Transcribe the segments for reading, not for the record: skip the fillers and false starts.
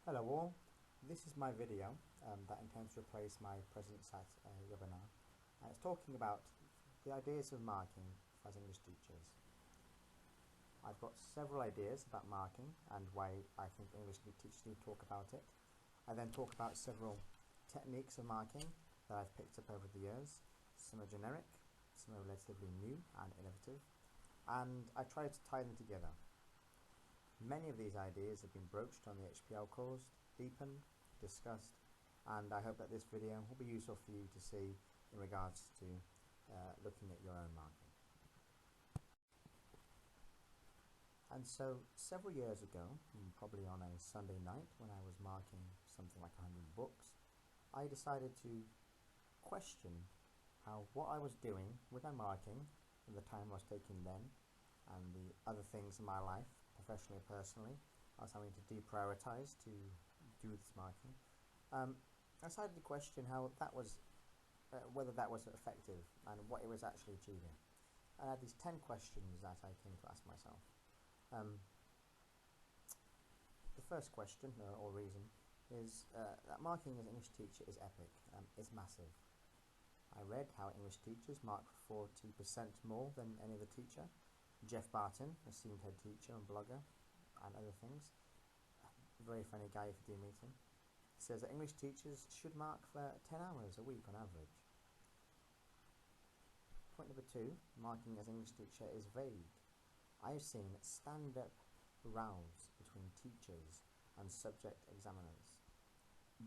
Hello all, this is my video that intends to replace my Presence at webinar. It's talking about the ideas of marking as English teachers. I've got several ideas about marking and why I think English teachers need to talk about it. I then talk about several techniques of marking that I've picked up over the years. Some are generic, some are relatively new and innovative, and I try to tie them together. Many of these ideas have been broached on the HPL course, deepened, discussed, and I hope that this video will be useful for you to see in regards to looking at your own marking. And so several years ago, probably on a Sunday night when I was marking something like 100 books, I decided to question how what I was doing with my marking and the time I was taking then and the other things in my life, professionally and personally, I was having to deprioritize to do this marking. I decided to question how that was, whether that was effective and what it was actually achieving. I had these 10 questions that I came to ask myself. The first question or reason is that marking as an English teacher is epic, it's massive. I read how English teachers mark 40% more than any other teacher. Jeff Barton, esteemed head teacher and blogger, and other things, very funny guy if you do meet him, says that English teachers should mark for 10 hours a week on average. Point number 2, marking as English teacher is vague. I have seen stand-up rows between teachers and subject examiners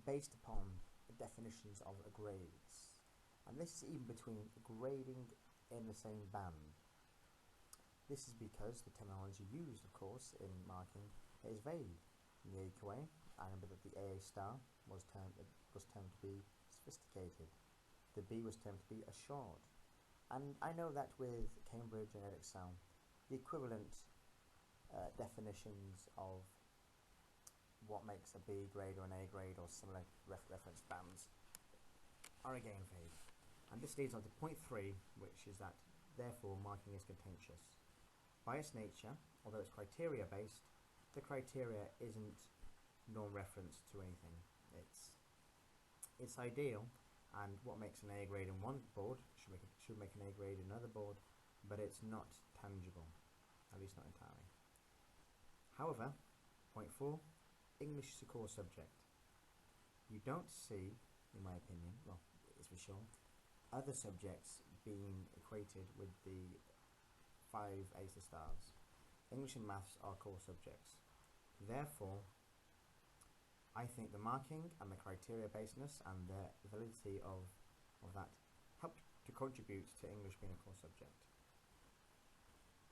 based upon definitions of grades, and this is even between grading in the same band. This is because the terminology used, of course, in marking is vague. In the AQA, I remember that the AA star was termed to be sophisticated. The B was termed to be assured. And I know that with Cambridge and Edexcel, the equivalent definitions of what makes a B grade or an A grade or similar reference bands are again vague. And this leads on to point 3, which is that therefore marking is contentious. By its nature, although it's criteria based, the criteria isn't non-reference to anything. It's ideal, and what makes an A grade in one board should make an A grade in another board, but it's not tangible, at least not entirely. However, point 4, English is a core subject. You don't see, in my opinion, well, it's for sure, other subjects being equated with the 5 A's to stars. English and maths are core subjects. Therefore, I think the marking and the criteria basedness and the validity of that help to contribute to English being a core subject.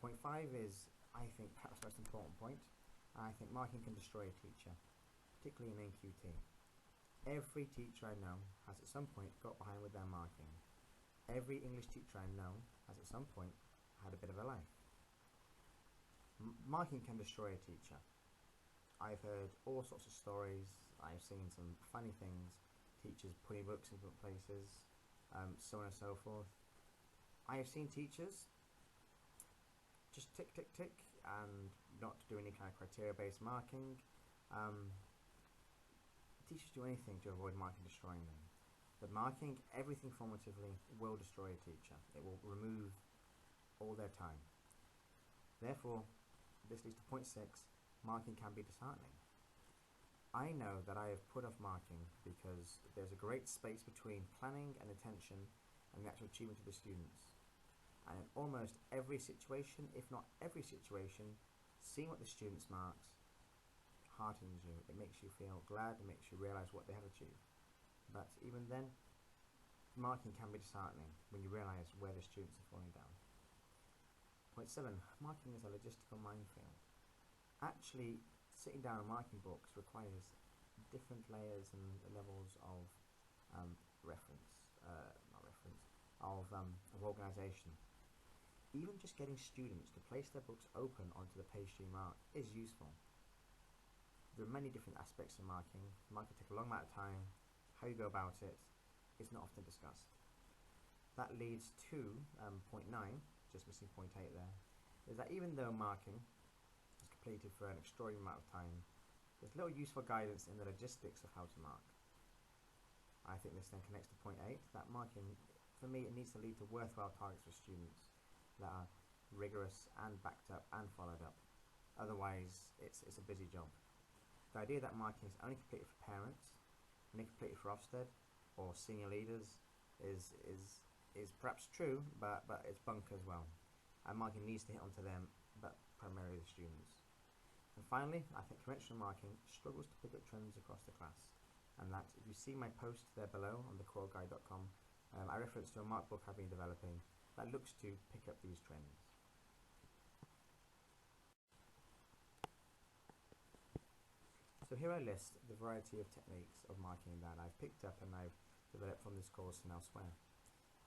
Point 5 is, I think, perhaps the most important point. I think marking can destroy a teacher, particularly in NQT. Every teacher I know has at some point got behind with their marking. Every English teacher I know has at some point had a bit of a life. Marking can destroy a teacher. I've heard all sorts of stories. I've seen some funny things, teachers putting books in different places, so on and so forth. I have seen teachers just tick, tick, tick, and not do any kind of criteria-based marking. Teachers do anything to avoid marking destroying them. But marking everything formatively will destroy a teacher. It will remove all their time. Therefore, this leads to point 6, marking can be disheartening. I know that I have put off marking because there's a great space between planning and attention and the actual achievement of the students. And in almost every situation, if not every situation, seeing what the students marks heartens you. It makes you feel glad, it makes you realise what they have achieved. But even then, marking can be disheartening when you realise where the students are falling down. Point 7, marking is a logistical minefield. Actually, sitting down and marking books requires different layers and levels of organisation. Even just getting students to place their books open onto the page to be marked is useful. There are many different aspects of marking. Marking takes a long amount of time. How you go about it is not often discussed. That leads to point 9, just missing point 8 there, is that even though marking is completed for an extraordinary amount of time, There's little useful guidance in the logistics of how to mark. I think this then connects to point 8, that marking, for me, it needs to lead to worthwhile targets for students that are rigorous and backed up and followed up. Otherwise, it's a busy job. The idea that marking is only completed for parents, only completed for Ofsted or senior leaders is perhaps true, but it's bunk as well. And marking needs to hit onto them, but primarily the students. And finally, I think conventional marking struggles to pick up trends across the class, and that if you see my post there below on thequoteguide.com, I reference to a mark book I've been developing that looks to pick up these trends. So here I list the variety of techniques of marking that I've picked up and I've developed from this course and elsewhere.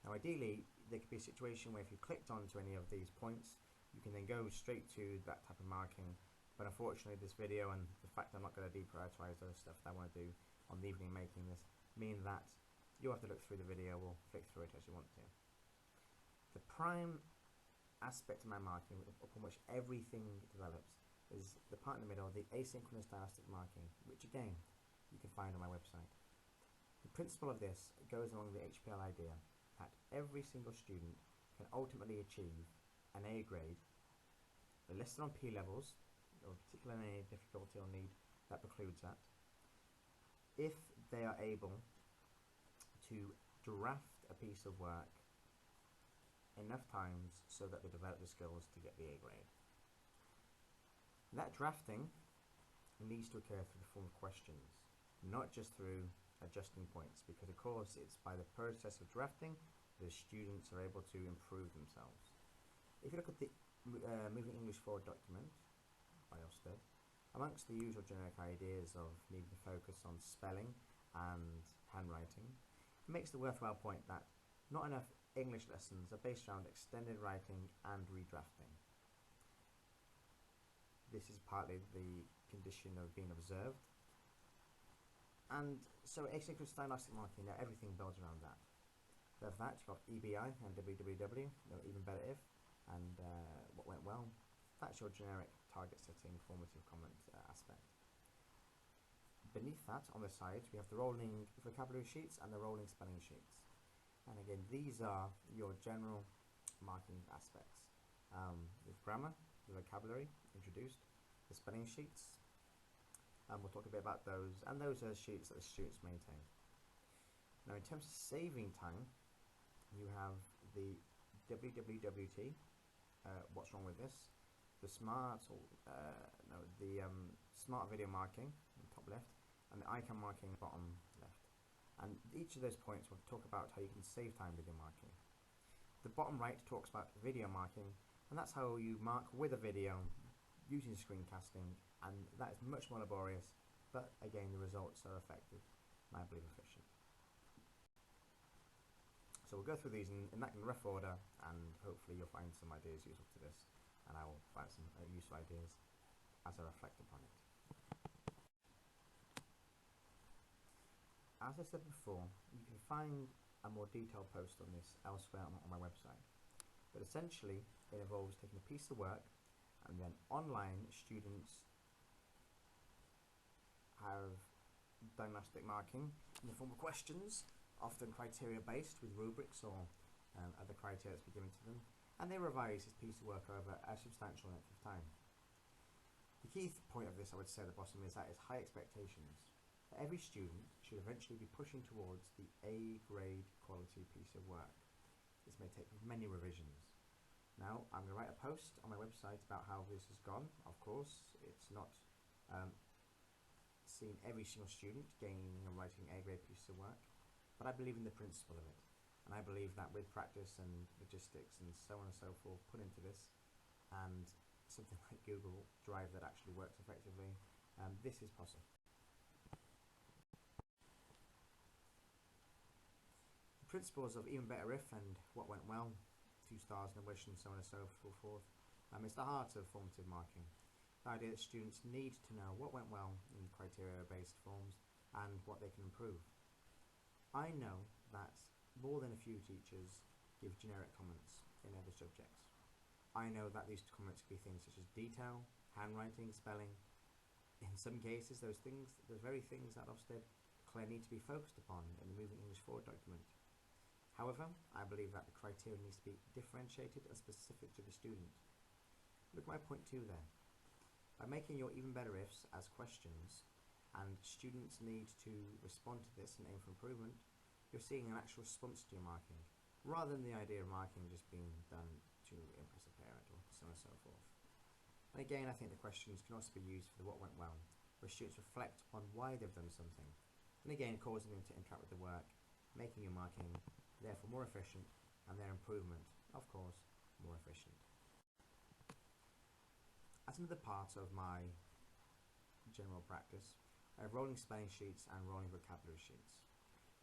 Now ideally, there could be a situation where if you clicked onto any of these points, you can then go straight to that type of marking. But unfortunately, this video and the fact I'm not going to deprioritize other stuff that I want to do on the evening making this mean that you'll have to look through the video or flick through it as you want to. The prime aspect of my marking, upon which everything develops, is the part in the middle, the asynchronous dialastic marking, which again, you can find on my website. The principle of this goes along the HPL idea that every single student can ultimately achieve an A grade, listed on P levels, or particularly any difficulty or need that precludes that, if they are able to draft a piece of work enough times so that they develop the skills to get the A grade. That drafting needs to occur through the form of questions, not just through adjusting points, because of course it's by the process of drafting the students are able to improve themselves. If you look at the Moving English Forward document by Ofsted, amongst the usual generic ideas of needing to focus on spelling and handwriting, it makes the worthwhile point that not enough English lessons are based around extended writing and redrafting. This is partly the condition of being observed, and so asynchronous dialastic marking, now everything builds around that. Above that, you've got EBI and WWW, even better if, and what went well. That's your generic target setting formative comment aspect. Beneath that, on the sides, we have the rolling vocabulary sheets and the rolling spelling sheets. And again, these are your general marking aspects. With grammar, the vocabulary introduced, the spelling sheets, and we'll talk a bit about those, and those are sheets that the students maintain. Now in terms of saving time, you have the WWWT, what's wrong with this, the smart video marking in the top left, and the icon marking bottom left. And each of those points will talk about how you can save time with your marking. The bottom right talks about video marking, and that's how you mark with a video using screencasting, and that is much more laborious, but again the results are effective and I believe efficient. So we'll go through these in that in rough order, and hopefully you'll find some ideas useful to this, and I will find some useful ideas as I reflect upon it. As I said before, you can find a more detailed post on this elsewhere on my website, but essentially it involves taking a piece of work and then online students have diagnostic marking in the form of questions, often criteria based with rubrics or other criteria that's been given to them, and they revise this piece of work over a substantial length of time. The key point of this, I would say at the bottom, is that it's high expectations. Every student should eventually be pushing towards the A grade quality piece of work. This may take many revisions. Now, I'm going to write a post on my website about how this has gone. Of course, it's not seen every single student gaining and writing A grade piece of work, but I believe in the principle of it. And I believe that with practice and logistics and so on and so forth put into this, and something like Google Drive that actually works effectively, this is possible. The principles of even better if and what went well, 2 stars and a wish, and so on and so forth, is the heart of formative marking. The idea that students need to know what went well in criteria-based forms and what they can improve. I know that more than a few teachers give generic comments in other subjects. I know that these comments could be things such as detail, handwriting, spelling. In some cases, those very things that Ofsted declare need to be focused upon in the Moving English Forward document. However, I believe that the criteria needs to be differentiated and specific to the student. Look at my point 2 there. By making your even better ifs as questions, and students need to respond to this and aim for improvement, you're seeing an actual response to your marking, rather than the idea of marking just being done to impress a parent or so on and so forth. And again, I think the questions can also be used for the what went well, where students reflect on why they've done something, and again causing them to interact with the work, making your marking therefore more efficient, and their improvement, of course, more efficient. As another part of my general practice, I have rolling spelling sheets and rolling vocabulary sheets.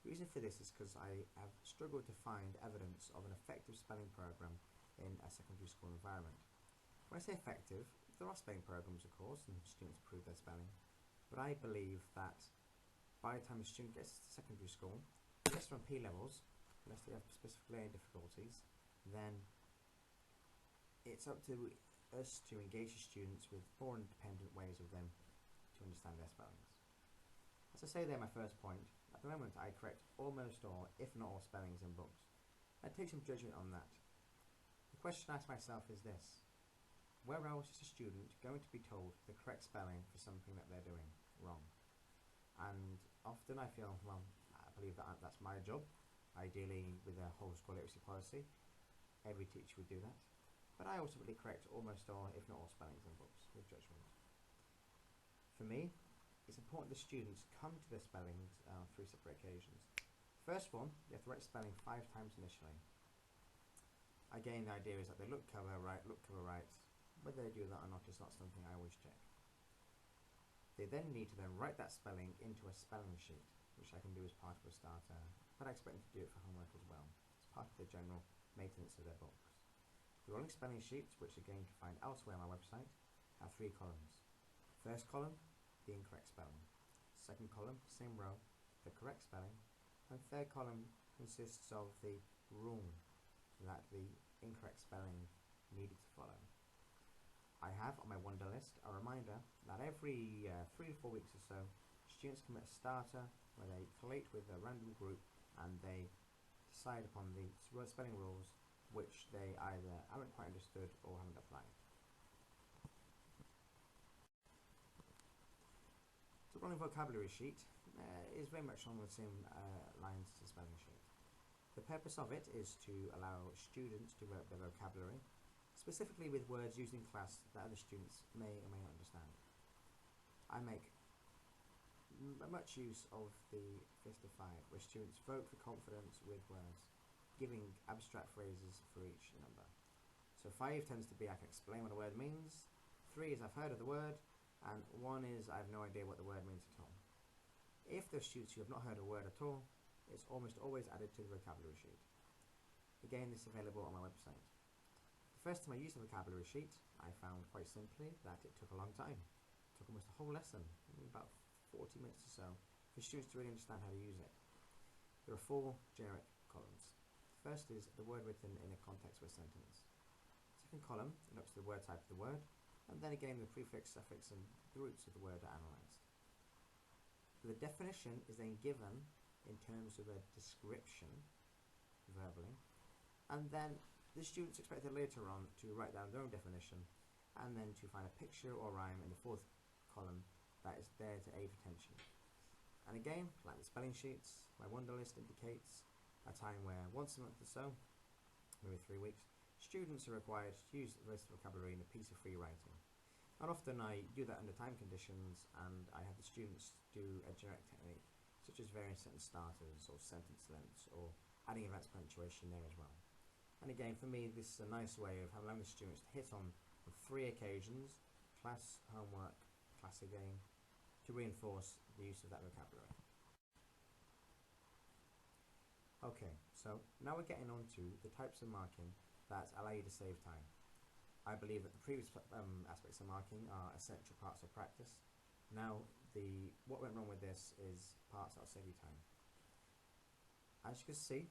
The reason for this is because I have struggled to find evidence of an effective spelling program in a secondary school environment. When I say effective, there are spelling programs, of course, and students improve their spelling, but I believe that by the time a student gets to secondary school, unless they're on P levels, unless they have specific learning difficulties, then it's up to us to engage the students with more independent ways of them to understand their spellings. As I say there, my first point, at the moment I correct almost all, if not all, spellings in books. I take some judgment on that. The question I ask myself is this: where else is a student going to be told the correct spelling for something that they're doing wrong? And often I feel, well, I believe that that's my job. Ideally, with a whole school literacy policy, every teacher would do that. But I ultimately correct almost all, if not all, spellings in books with judgment. For me, it's important the students come to their spellings on 3 separate occasions. First one, you have to write spelling 5 times initially. Again, the idea is that they look cover right. Whether they do that or not is not something I always check. They then need to then write that spelling into a spelling sheet, which I can do as part of a starter, but I expect them to do it for homework as well. It's part of the general maintenance of their books. The rolling spelling sheets, which again you can find elsewhere on my website, have 3 columns. First column, the incorrect spelling. Second column, same row, the correct spelling. And third column consists of the rule that the incorrect spelling needed to follow. I have on my wonder list a reminder that every 3 to 4 weeks or so, students commit a starter where they collate with a random group and they decide upon the spelling rules which they either haven't quite understood or haven't applied. The rolling vocabulary sheet is very much along the same lines as the spelling sheet. The purpose of it is to allow students to work their vocabulary, specifically with words used in class that other students may or may not understand. I make much use of the fist of 5, where students vote for confidence with words, giving abstract phrases for each number. So 5 tends to be I can explain what a word means, 3 is I've heard of the word, and 1 is I have no idea what the word means at all. If there's students who have not heard a word at all, it's almost always added to the vocabulary sheet. Again, this is available on my website. The first time I used the vocabulary sheet, I found quite simply that it took a long time. It took almost a whole lesson, about 40 minutes or so, for students to really understand how to use it. There are 4 generic columns. The first is the word written in a context of a sentence. Second column looks at the word type of the word, and then again the prefix, suffix, and the roots of the word are analysed. The definition is then given in terms of a description, verbally, and then the students expected later on to write down their own definition, and then to find a picture or rhyme in the 4th column that is there to aid retention. And again, like the spelling sheets, my wonder list indicates a time where once a month or so, maybe 3 weeks, students are required to use the rest of the vocabulary in a piece of free writing. And often I do that under time conditions, and I have the students do a generic technique, such as various sentence starters or sentence lengths, or adding advanced punctuation there as well. And again, for me, this is a nice way of allowing the students to hit on 3 occasions, class, homework, class again, to reinforce the use of that vocabulary. Okay, so now we're getting on to the types of marking that allow you to save time. I believe that the previous aspects of marking are essential parts of practice. Now, what went wrong with this is parts that will save you time. As you can see,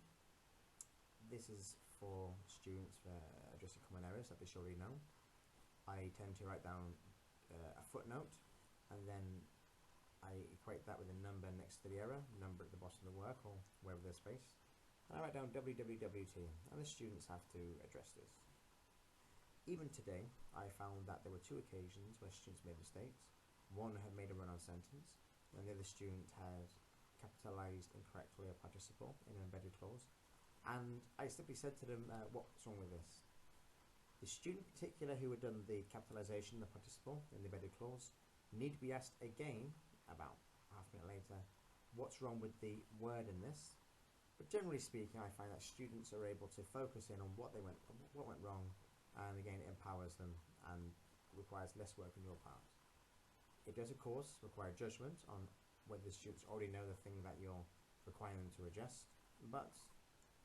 this is for students for addressing common errors that they should already know. I tend to write down a footnote and then I equate that with a number next to the error, number at the bottom of the work or wherever there's space, and I write down wwwt, and the students have to address this. Even today, I found that there were 2 occasions where students made mistakes. One had made a run-on sentence, and the other student had capitalized incorrectly a participle in an embedded clause. And I simply said to them, what's wrong with this? The student in particular who had done the capitalization of the participle in the embedded clause need to be asked again, about half a minute later, what's wrong with the word in this. But generally speaking, I find that students are able to focus in on what went wrong, and again it empowers them and requires less work on your part. It does of course require judgment on whether the students already know the thing that you're requiring them to adjust, but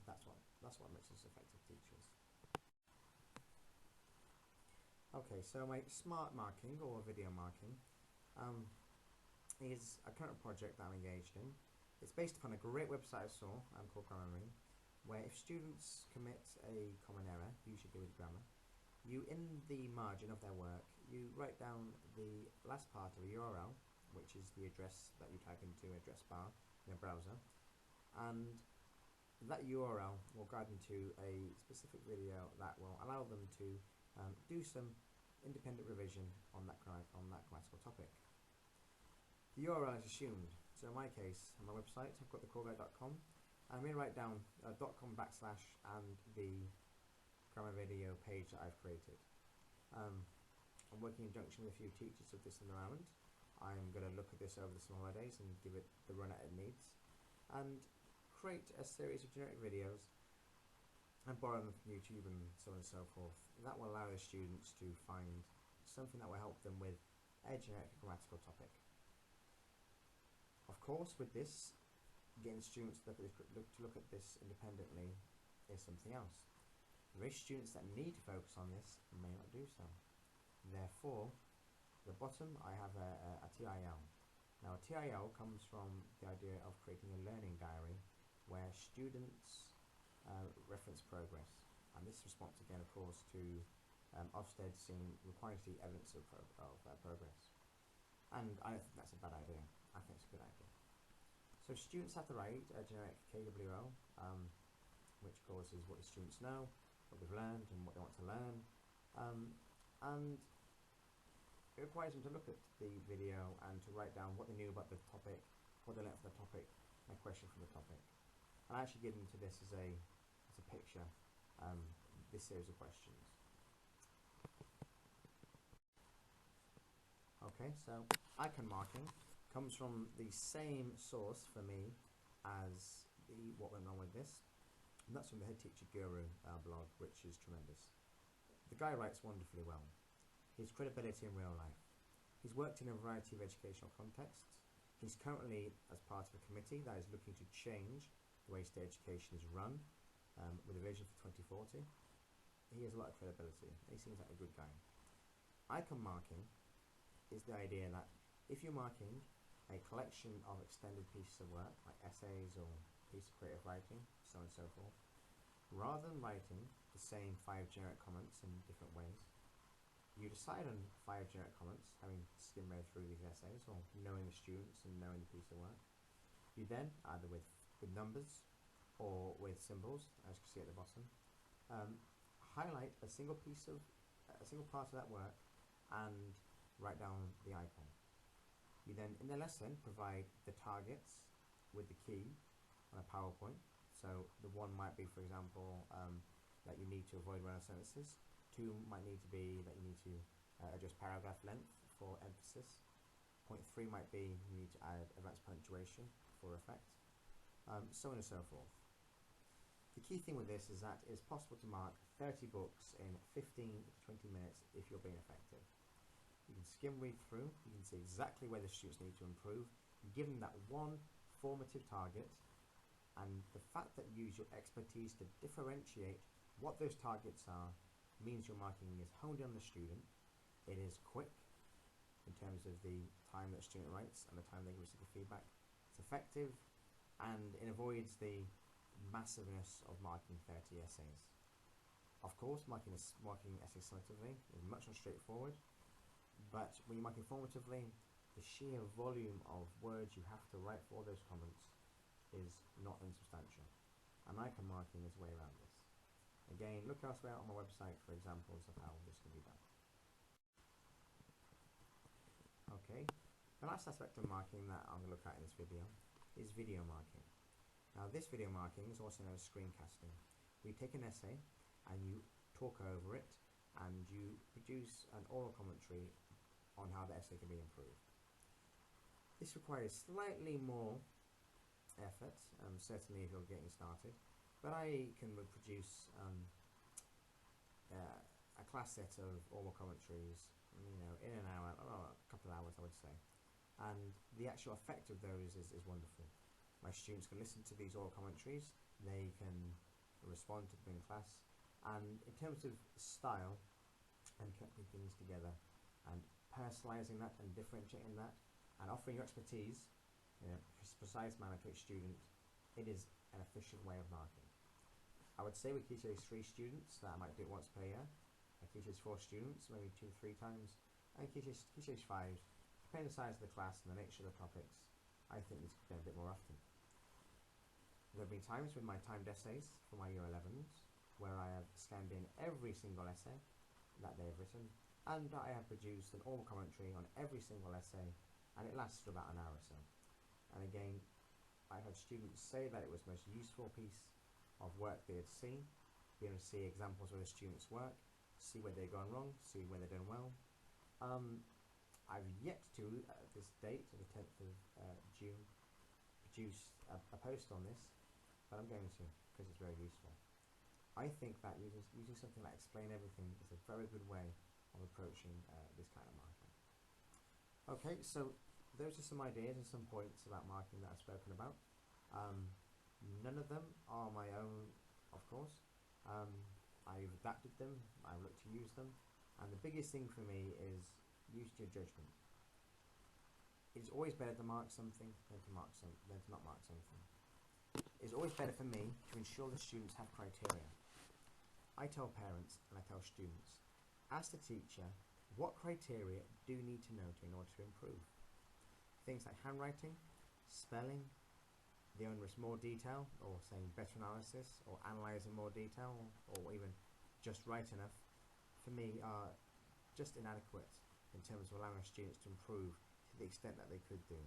that's what makes us effective teachers. Okay, so my smart marking or video marking is a current project that I'm engaged in. It's based upon a great website I saw called Grammarly, where if students commit a common error, usually with grammar, you, in the margin of their work, you write down the last part of a URL, which is the address that you type into an address bar in a browser, and that URL will guide them to a specific video that will allow them to do some independent revision on that grammatical topic. The URL is assumed, so in my case, on my website, I've got thecoreguy.com, and I'm going to write down .com/ and the grammar video page that I've created. I'm working in conjunction with a few teachers of this environment. I'm going to look at this over the summer holidays and give it the run it needs, and create a series of generic videos and borrow them from YouTube and so on and so forth. That will allow the students to find something that will help them with a generic grammatical topic. Of course, with this, getting students to look at this independently is something else. Most students that need to focus on this may not do so. Therefore, at the bottom I have a TIL. Now a TIL comes from the idea of creating a learning diary where students reference progress, and this responds again of course to Ofsted requiring to see evidence of progress. And I don't think that's a bad idea. I think it's a good idea. So students have to write a generic KWO, which of course is what the students know, what they've learned and what they want to learn, and it requires them to look at the video and to write down what they knew about the topic, what they learned from the topic, and a question from the topic. And I actually give them to this as a picture, this series of questions. Okay, so icon marking comes from the same source for me as the what went wrong with this, and that's from the Head Teacher Guru blog, which is tremendous. The guy writes wonderfully well. His credibility in real life. He's worked in a variety of educational contexts. He's currently as part of a committee that is looking to change the way state education is run, with a vision for 2040. He has a lot of credibility. He seems like a good guy. Icon marking is the idea that if you're marking a collection of extended pieces of work, like essays or piece of creative writing, so on and so forth, rather than writing the same 5 generic comments in different ways, you decide on 5 generic comments, having skimmed read through these essays or knowing the students and knowing the piece of work. You then, either with numbers or with symbols, as you can see at the bottom, highlight a single part of that work and write down the icon. You then, in the lesson, provide the targets with the key on a PowerPoint. So the one might be, for example, that you need to avoid run-on sentences. 2 might need to be that you need to adjust paragraph length for emphasis. Point 3 might be you need to add advanced punctuation for effect, so on and so forth. The key thing with this is that it's possible to mark 30 books in 15 to 20 minutes if you're being effective. You can skim read through, you can see exactly where the students need to improve, give them that one formative target, and the fact that you use your expertise to differentiate what those targets are means your marking is honed on the student. It is quick in terms of the time that a student writes and the time they receive the feedback. It's effective, and it avoids the massiveness of marking 30 essays. Of course, marking essays selectively is much more straightforward, but when you're marking formatively, the sheer volume of words you have to write for all those comments is not insubstantial, and I can marking his way around this. Again, look elsewhere on my website for examples of how this can be done. Okay, the last aspect of marking that I'm going to look at in this video is video marking. Now, this video marking is also known as screencasting. We take an essay and you talk over it and you produce an oral commentary on how the essay can be improved. This requires slightly more effort, certainly if you're getting started, but I can produce a class set of oral commentaries, in an hour, or a couple of hours I would say, and the actual effect of those is wonderful. My students can listen to these oral commentaries, they can respond to them in class, and in terms of style and connecting things together and personalising that and differentiating that and offering your expertise in a precise manner to each student, it is an efficient way of marking. I would say with Key Stage 3 students that I might do it once per year, Key Stage 4 students maybe 2 or 3 times, and Key Stage 5, depending on the size of the class and the nature of the topics, I think this could be a bit more often. There have been times with my timed essays for my Year 11s where I have scanned in every single essay that they have written, and I have produced an oral commentary on every single essay, and it lasts for about an hour or so. And again, I had students say that it was the most useful piece of work they had seen, be able to see examples of the students' work, see where they've gone wrong, see where they're doing well. I've yet to, at this date, the 10th of June, produce a post on this, but I'm going to, because it's very useful. I think that using something like Explain Everything is a very good way of approaching this kind of marking. Okay, so those are some ideas and some points about marking that I've spoken about. None of them are my own, of course. I've adapted them, I've looked to use them, and the biggest thing for me is use your judgment. It's always better to mark something than to not mark something. It's always better for me to ensure the students have criteria. I tell parents and I tell students, ask the teacher what criteria do you need to know in order to improve. Things like handwriting, spelling, the onerous more detail, or saying better analysis, or analysing more detail, or even just right enough, for me are just inadequate in terms of allowing students to improve to the extent that they could do.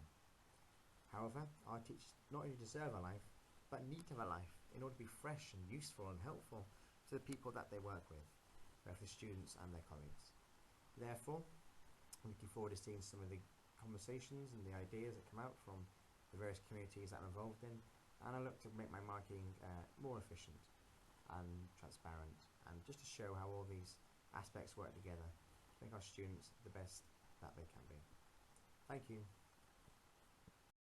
However, our teachers not only deserve a life, but need to have a life in order to be fresh and useful and helpful to the people that they work with, both the students and their colleagues. Therefore, I'm looking forward to seeing some of the conversations and the ideas that come out from the various communities that I'm involved in, and I look to make my marking more efficient and transparent, and just to show how all these aspects work together to make our students the best that they can be. Thank you.